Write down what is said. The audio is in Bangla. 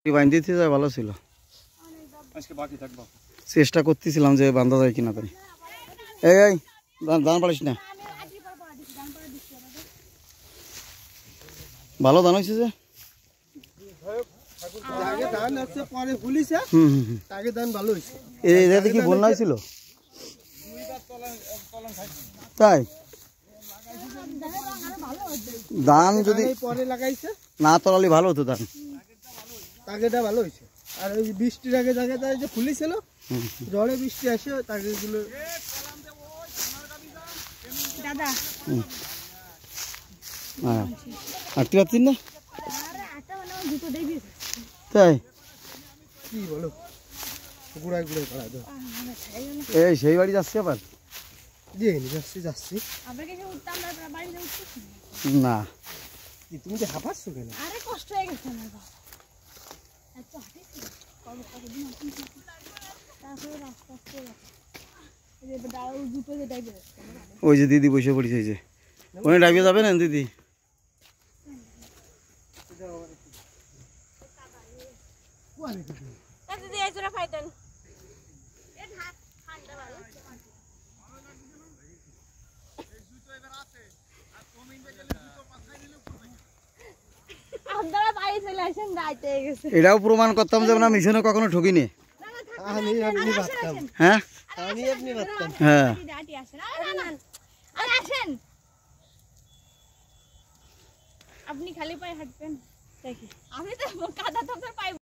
বাঁধতে যায় ভালো ছিল। চেষ্টা করতেছিলাম যে বান্ধা যায় কিনা তাই। এই ধান পারিস না, ভালো ধান হয়েছে যে। কি বন্যা হয়েছিল তাই? ধান যদি না তলালি ভালো হতো ধান। তাগেটা ভালো হয়েছে। আর ওই বৃষ্টির আগে জায়গায় যে ফুলি ছিল, ঝড়ে বৃষ্টি আসে তাগেগুলো দাদা আটতে পারছিস না তাই? কি বলো, গুড়াই গুড়াই করা দাও। এই সেই বাড়ি যাচ্ছি আবার? যাচ্ছি না, তুমি যে হাঁপাচ্ছ কেন? আরে কষ্ট হয়ে গেছে আমার ওই যে দিদি বসে পড়েছে, যে ওখানে ডাইবে যাবে না দিদি? এটাও প্রমাণ করতাম যে না মিশনে কখনো ঠকিনি। হ্যাঁ হ্যাঁ, আপনি খালি পায়ে হাঁটবেন, আমি তো কাদা তো পাই।